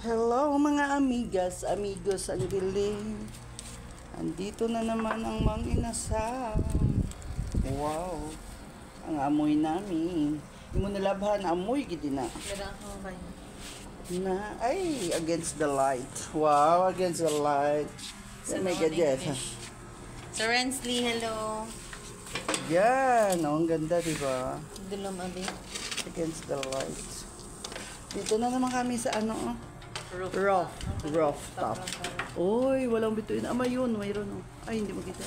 Hello mga amigas, amigos ang giling. Andito na naman ang Mang Inasal. Wow, ang amoy namin. Hindi mo nalabhan, amoy gid na. Na, ay, against the light. Wow, against the light. Oh my God, yes. Sir Rensley, hello. Yan, oh, ang ganda, diba? Dulom, abi. Against the light. Dito na naman kami sa ano, oh. Rooftop. Uy, walang bituin. Yun, mayroon. Oh. Ay, hindi makita.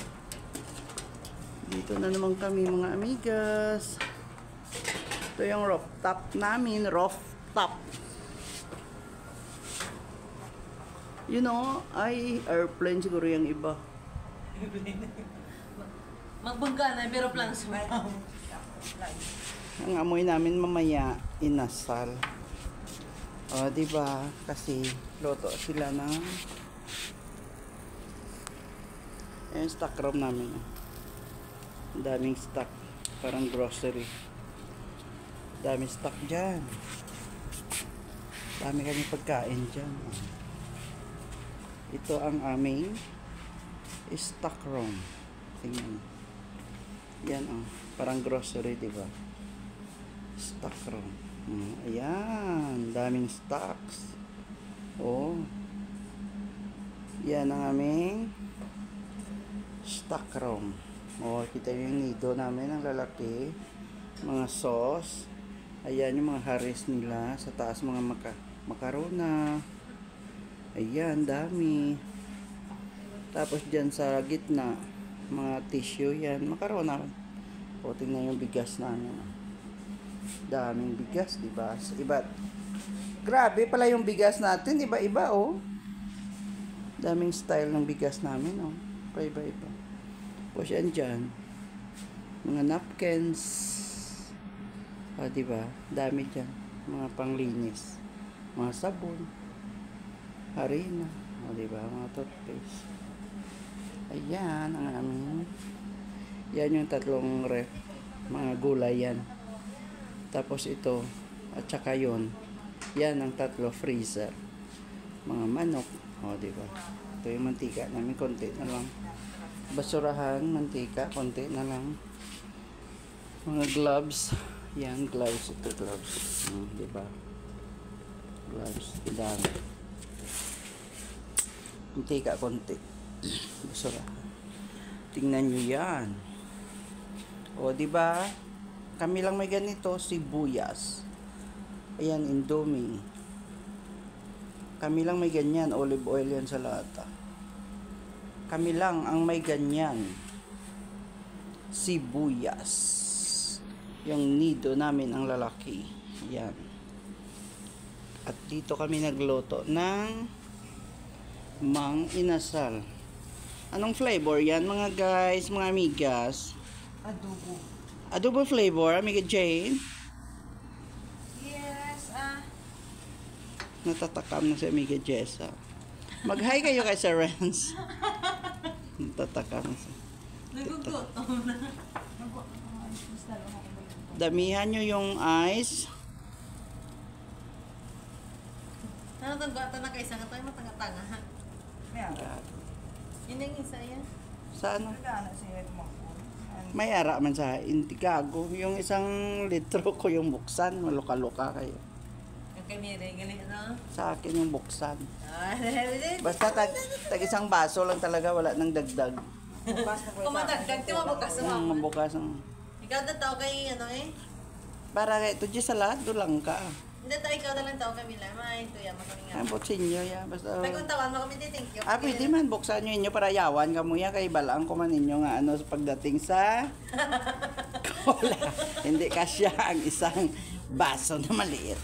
Dito na naman kami mga amigas. Ito yung rooftop namin. Rooftop. You know, ay, airplane siguro yung iba. Magbangga na, pero plan sa Ang amoy namin mamaya, inasal. O, diba? Kasi, loto sila ng yung stock room namin. Ang daming stock. Parang grocery. Daming stock dyan. Dami kami pagkain dyan. Ito ang aming stock room. Tingnan. Yan, oh. Parang grocery, diba? Stock room. Ayan, daming stocks. Oh. Yan ang aming stock room. Oh, kita yung nido namin ang lalaki. Mga sauce. Ayan yung mga haris nila. Sa taas mga makarona. Ayan, dami. Tapos dyan sa gitna, mga tissue yan. Makarona. O, tingnan yung bigas namin. Daming bigas, diba? Iba. Grabe pala yung bigas natin, iba-iba, oh. Daming style ng bigas namin, oh. Iba-iba. Tapos yan dyan. Mga napkins. Ah, diba? Dami dyan. Mga panglinis. Mga sabon. Harina. O, diba? Mga toothpaste. Ayan, ang aming. Yan yung tatlong ref. Mga gulay yan. Tapos ito, at saka yun, yan ang tatlo freezer. Mga manok, o diba? Ito yung mantika namin, konti na lang. Basurahan, mantika, konti na lang. Mga gloves, yan, gloves, ito gloves. Diba? Gloves, idami. Mantika, konti. Basurahan. Tingnan nyo yan. O diba? Kami lang may ganito, sibuyas. Ayan, Indomie. Kami lang may ganyan, olive oil yan sa lata. Kami lang ang may ganyan. Sibuyas. Yung nido namin ang lalaki. Ayan. At dito kami nagluto ng Mang Inasal. Anong flavor yan mga guys, mga amigas? Adobo. Adobo flavor, amiga Jane? Yes, Natatakam na si amiga Jessa. Mag-hi kayo kay Sir Renz. Natatakam na siya. Nagugutom na. Damihan nyo yung ice. Ano itong gata na kaisa nga tayo matanga-tanga ha? Yun ang isa yan. Sa ano? May ara man sa Intigago. Yung isang litro ko yung buksan. Maluka-luka kayo. Yung kamire, galing ano? Sa akin yung buksan. Basta tag isang baso lang talaga. Wala nang dagdag. Kung madagdag, di mabukas mo. Mabukas. Ikaw na tao kay ano eh? Para kay ito sa lahat, dulang ka. Hindi tayo ikaw na lang tao kay Mila. Ito yan, makalinga. Ang butsinyo ya. Basta... Pagkuntawan mo kami, thank you. Pwede man. Buksan nyo inyo para yawan ka mo ya. Kay balaan ko man inyo nga ano pagdating sa cola. Hindi kasya ang isang baso na maliit.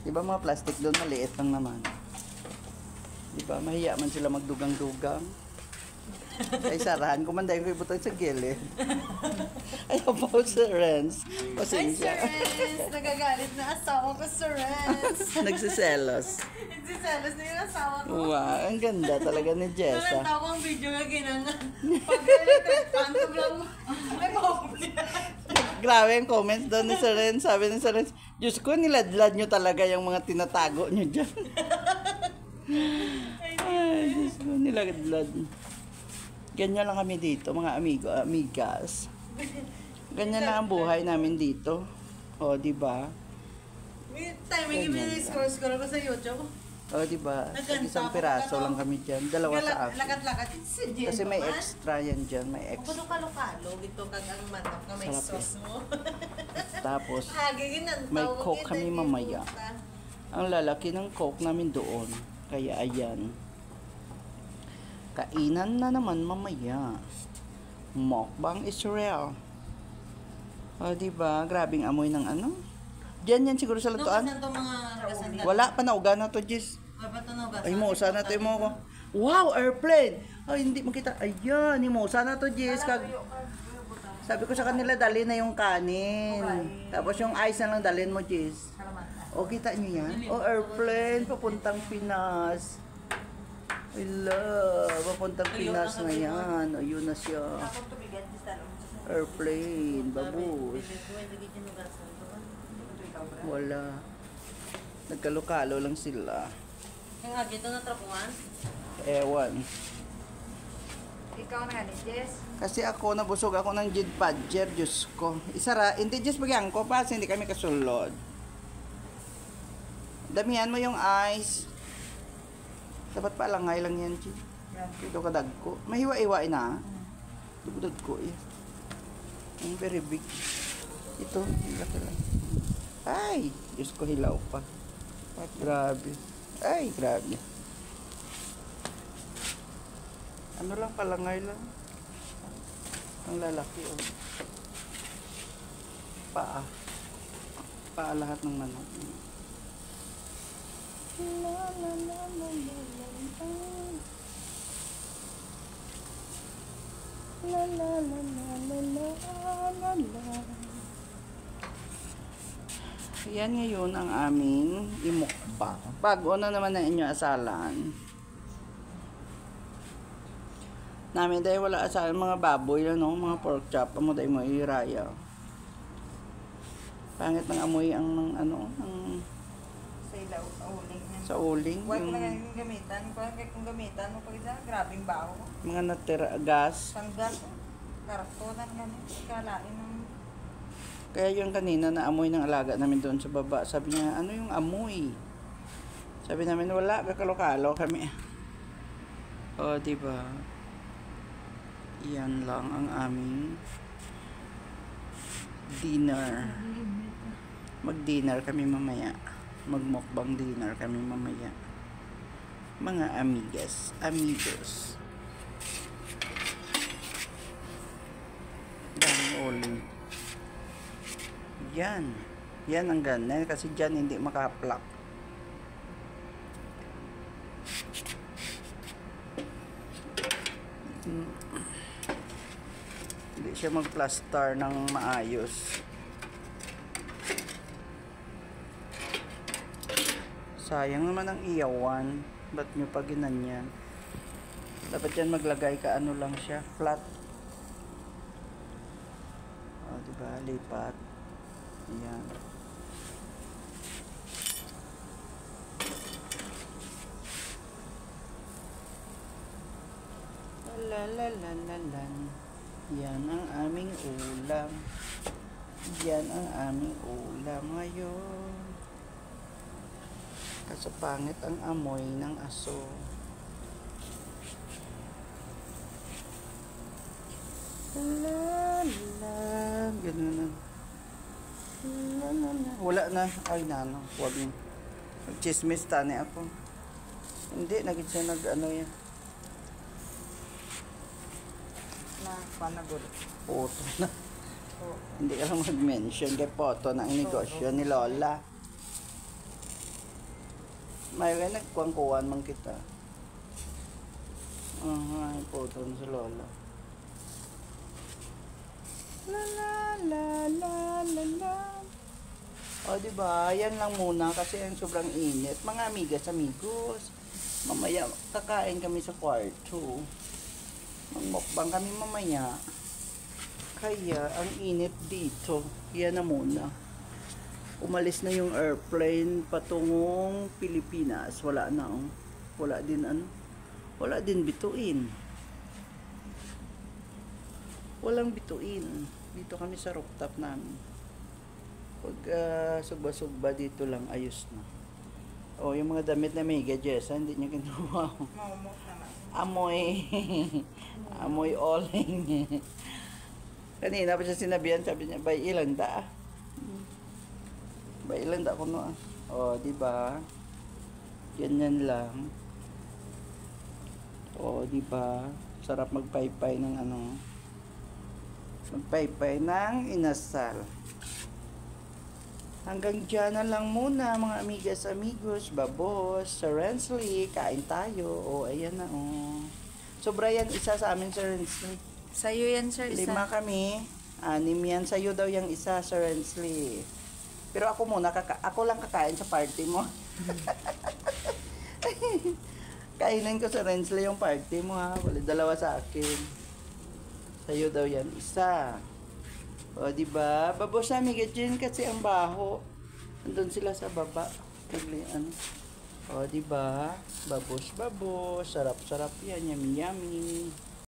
Diba mga plastic doon maliit lang naman. Diba mahiya man sila magdugang-dugang. Ay sarahan ko man dahil ko ibutang sa gilid. Ayaw po Sir Renz. Pasensya. Hi Sir Renz! Nagagalit na asawa ko Sir Renz. Nagsiselos. Nagsiselos na yung asawa ko. Wow, ang ganda talaga ni Jessa. Nalanta ko ang video nga ginangan. Pag-electric pantog lang. Ay, mahuli. Grabe ang comments doon ni Sir Renz. Sabi ni Sir Renz, Diyos ko, niladlad nyo talaga yung mga tinatago nyo dyan. Ay, Diyos ko, nilagadlad. Ganyan lang kami dito, mga amigo, amigas. Ganyan lang ang buhay namin dito. O, di ba? May time, may scroll ko sa YouTube. O, di ba? Naganda Isang ako, piraso ano? lang kami dyan. Dalawa sa akin. Lakat-lakat. Kasi may extra yan dyan. May Kung extra. kalo-kalo, ito kag ang manok na may Sarap sauce mo. Tapos, Giginan, may coke kami mamaya. Ang lalaki ng coke namin doon. Kaya ayan. Kainan na naman mamaya. Mukbang Israel. O, diba? Grabing amoy ng ano. Diyan yan siguro sa lutuan. Wala pa na. Uga na to, Jis. Ay mo, sana to mo ko. Wow, airplane! Ay, hindi makita. Ayan, mo, sana to, Jis. Sabi ko sa kanila, dali na yung kanin. Tapos yung ice na lang dalhin mo, Jis. O, kita nyo yan? O, airplane, papuntang Pinas. I love, papuntang Pinas na yan. O, yun na siya. Airplane, babus. Wala. Nagkalukalo lang sila. Yung agi ito na trapuan? Ewan. Ikaw na ganit, Jess. Kasi ako, nabusog ako ng Jid Padger, Diyos ko. Isara, hindi just bagyan ko pa, hindi kami kasulod. Damihan mo yung ice. Dapat pa langay lang yan, Jid. Ito kadagko. Mahiwa-iwain na. Ito kadagko eh. Ang very big. Ito, laki lang. Ay, Diyos ko, hilaw pa. Grabe. Ay, grabe. Ano lang, palangay lang. Ang lalaki, oh. Paa. Paa lahat ng manok. La la la la la la. La la la la la la la la. Yan ngayon ang aming imukbang. Bago na naman ang inyo asalan. Namin dahil wala asalan mga baboy, ano, mga pork chop. Amo dahil mo iraya. Pangit ng amoy ang ano, ang Sa ilaw, uling niya. sa uling. Huwag mo Yung na yung gamitan. Kung gamitan mo pag isa, grabing baho. mga natira gas. Sanggal. Karatonan ganit. Kalain ng... Kaya yung kanina na amoy ng alaga namin doon sa baba. Sabi niya, ano yung amoy? Sabi namin, wala, kakalokalo kami. O, diba? Yan lang ang aming dinner. Mag-dinner kami mamaya. Magmukbang dinner kami mamaya. Mga amigas, amigos. Daming uling. Yan. Yan ang ganyan. Kasi dyan hindi makaplak. Hindi siya mag-plaster ng maayos. Sayang naman ang iyawan. Ba't nyo pa ginanyan? Dapat yan maglagay ka ano lang siya. Flat. O, diba? Lipat. Ayan. La la la la la. Yan ang aming ulam. Yan ang aming ulam ngayon. Kaso pangit ang amoy ng aso. La la. Ganun na. La la la. Wala na. Ay nano. Huwag mo. Chismis tani ako. Hindi. Naging siya nag-ano yan. Na panagod. Photo na. Oo. Hindi ka lang mag-mention kay photo ng negosyo ni Lola. May nagkuhan-kuhan man kita. Ay, photo na si Lola. La la la la la la. O, diba? Yan lang muna kasi ang sobrang init. Mga amigas, amigos. Mamaya, kakain kami sa kwarto. Magmukbang kami mamaya. Kaya, ang init dito. Yan na muna. Umalis na yung airplane patungong Pilipinas. Wala na. Oh. Wala din ano. Wala din bituin. Walang bituin. Dito kami sa rooftop namin. Pag sugba-sugba dito lang, ayos na. Oh, yung mga damit na may Jess, hindi niya kinuha. Maumok naman. Amoy. Amoy oling. Kanina pa siya sinabihan, sabi niya, bay ilang da. Bay ilang da kuno. Oh, di ba? Ganyan lang. Oh, di ba? Sarap magpaypay ng ano. Magpaypay ng inasal. Hanggang dyan na lang muna mga amigas, amigos, babos, Sir Rensley, kain tayo. Oh, ayan na, oh. Sobra yan, isa sa amin, Sir Rensley. Sa'yo yan, sir. 5 kami, 6 yan. Sa'yo daw yung isa, Sir Rensley. Pero ako muna, ako lang kakain sa party mo. Kainin ko, Sir Rensley, yung party mo, ha. Wala, dalawa sa akin. Sa'yo daw yan isa. O, diba? Babos na, Miguel Jean, kasi ang baho. Andun sila sa baba. Ano. O, diba? Babos, babos. Sarap-sarap yan. Yummy, yummy.